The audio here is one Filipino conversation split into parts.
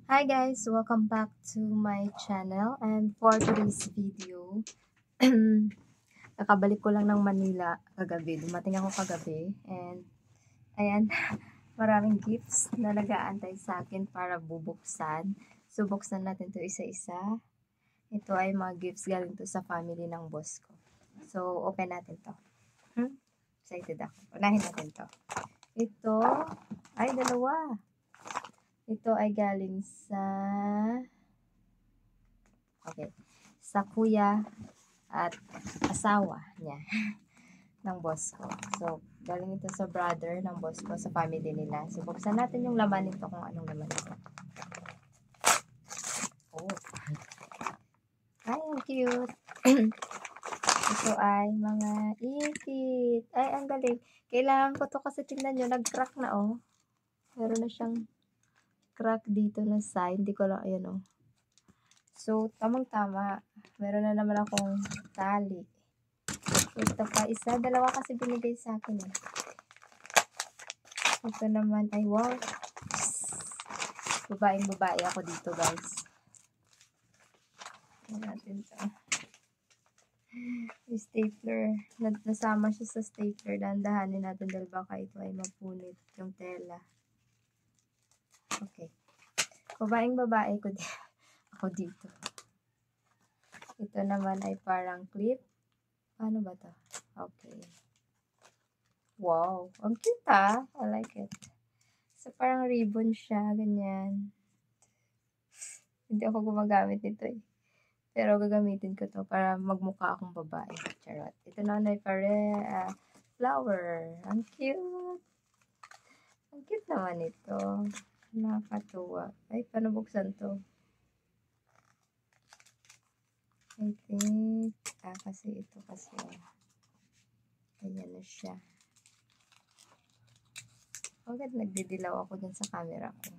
Hi guys, welcome back to my channel, and for today's video, nakabalik ko lang ng Manila kagabi. Dumating ako kagabi and ayan, maraming gifts na nag-aantay sa akin para bubuksan. So buksan natin to isa-isa. Ito ay mga gifts galing to sa family ng boss ko. So open natin to. Excited ako. Unahin natin to. Ito ay dalawa. Ito ay galing sa kuya at asawa niya ng boss ko. So, galing ito sa brother ng boss ko, sa family nila. So, buksan natin yung laman nito kung anong laman nito. Oh. Ay, ang cute. Ito ay mga ipit. Ay, ang galing. Kailangan ko to kasi tingnan nyo, nag-crack na oh. Meron na siyang crack dito na side. Hindi ko lang, ayan oh. So, tamang-tama. Meron na naman akong tali. Ito pa isa. Dalawa kasi binigay sa akin eh. Ito naman ay wow. Babaeng-babae ako dito guys. Ito natin ito. Yung stapler. Nasama siya sa stapler. Dahan-dahanin natin dahil baka ito ay mapunit yung tela. Okay. Babaeng-babae ko ako dito. Ito naman ay parang clip. Paano ba to? Okay. Wow. Ang cute ah. I like it. So, parang ribbon siya. Ganyan. Hindi ako gumagamit nito eh. Pero gagamitin ko to para magmukha akong babae. Charot. Ito na ay flower. Ang cute. Ang cute naman ito. Nakakatuwa. Ay, paano buksan to? I think, kasi ito kasi, ayan na siya. Bakit nagdidilaw ako dun sa camera ko?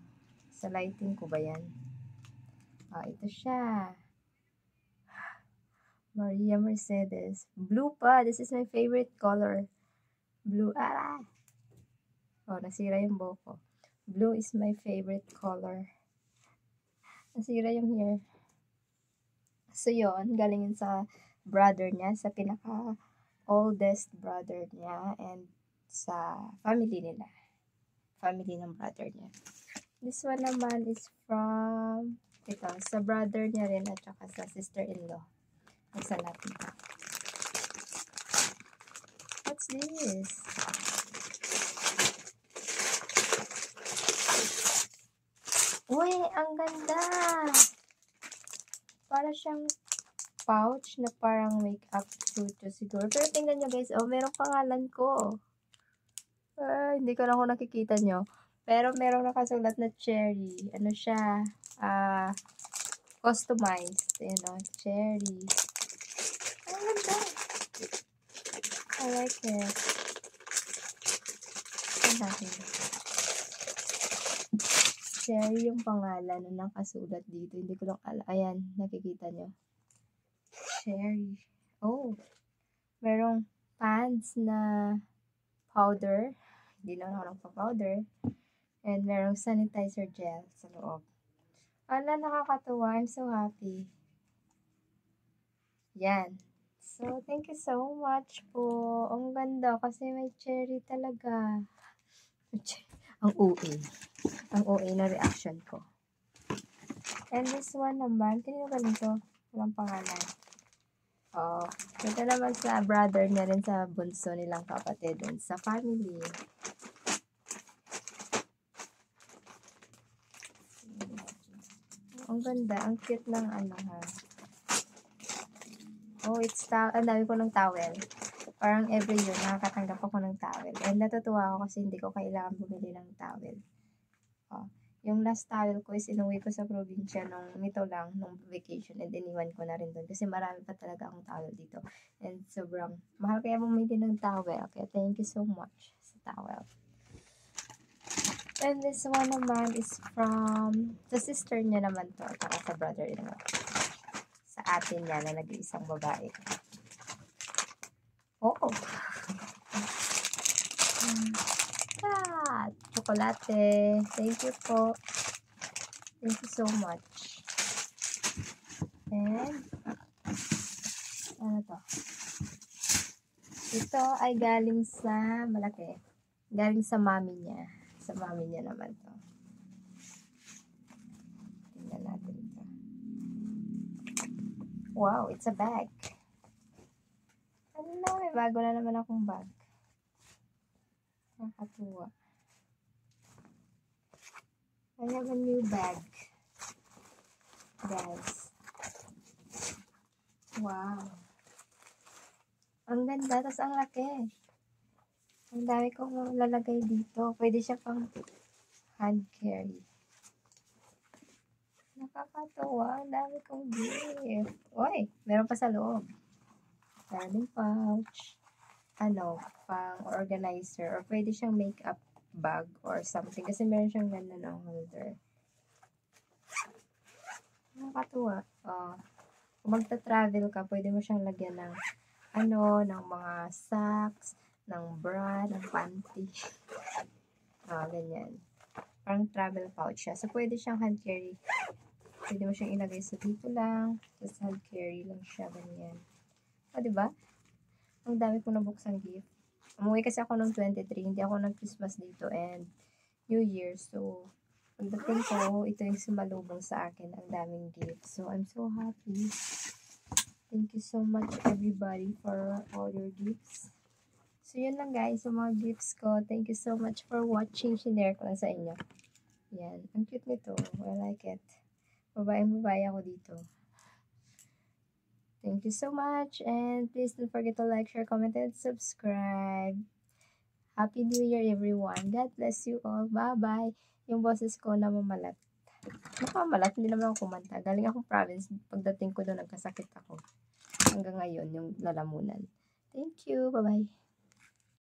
Sa lighting ko ba yan? Ito siya. Maria Mercedes. Blue pa. This is my favorite color. Blue. Nasira yung buhok ko. Blue is my favorite color. Nasira yung hair. So, yun. Galing sa brother niya. Sa pinaka-oldest brother niya. And sa family nila. Family ng brother niya. This one naman is from sa brother niya rin at saka sa sister-in-law. Buksan natin ito. What's this? Uy, ang ganda! Para siyang pouch na parang makeup tuto siguro. Pero tingnan nyo guys, merong pangalan ko. Hindi ko lang kung nakikita nyo. Pero merong nakasulat na cherry. Ano siya? Customized. Ayan o, cherry. Ang ganda. I like it. Ayan natin. Cherry yung pangalan na nakasulat dito. Hindi ko lang ayan, nakikita nyo. Cherry. Oh. Merong pants na powder. Hindi lang ako nagpa-powder. And merong sanitizer gel sa loob. Nakakatuwa. I'm so happy. Yan. So, thank you so much po. Ang ganda kasi may cherry talaga. Ang OA. Ang OA na reaction ko. And this one naman, kanino galing to? Walang pangalan. Ito naman sa brother niya rin, sa bunso nilang kapatid din, sa family. Ang ganda, ang cute ng ha. Ang dami ko ng towel. Parang every year, nakakatanggap ako ng towel. And natutuwa ako kasi hindi ko kailangan bumili ng towel. Yung last towel ko is inuwi ko sa probinsya nung vacation, and iniwan ko na rin doon kasi marami pa talaga akong towel dito. And sobrang mahal kaya bumili ng towel. Kaya thank you so much sa towel. And this one naman is from sa sister niya naman to, at sa brother-in-law. Sa atin niya na nag-iisang babae. Chocolate. Thank you po. Thank you so much. And, ano to? Ito ay galing sa malaki. Galing sa mami niya. Sa mami niya naman to. Tingnan natin ito. Wow, it's a bag. Ano na, may bago na naman akong bag. Nakakatuwa. I have a new bag. Guys. Wow. Ang ganda, tas ang laki. Ang dami kong lalagay dito. Pwede siya pang hand carry. Nakakatuwa. Ang dami kong gift. Uy, meron pa sa loob. Meron pouch. Ano, pang organizer. Or pwede siyang makeup bag or something. Kasi meron siyang ganda ng holder. Nakakatuwa. Kung magta-travel ka, pwede mo siyang lagyan ng ng mga socks, ng bra, ng panty. Ganyan. Parang travel pouch siya. So, pwede siyang hand carry. Pwede mo siyang ilagay sa dito lang. Just hand carry lang siya. Ganyan. Diba? Ang dami kong nabuksang gift. Umuwi kasi ako noong 23. Hindi ako nag-Christmas dito and New Year. So, pagdating ko, ito yung sumalubong sa akin. Ang daming gifts. So, I'm so happy. Thank you so much everybody for all your gifts. So, yun lang guys, sa mga gifts ko. Thank you so much for watching. Shinare ko lang sa inyo. Yan. Ang cute nito. I like it. Babaeng-babae ako dito. Thank you so much. And please don't forget to like, share, comment, and subscribe. Happy New Year everyone. God bless you all. Bye-bye. Yung boses ko na mamalat. Nakamalat, hindi naman ako kumanta. Galing akong province. Pagdating ko doon, nagkasakit ako. Hanggang ngayon, yung lalamunan. Thank you. Bye-bye.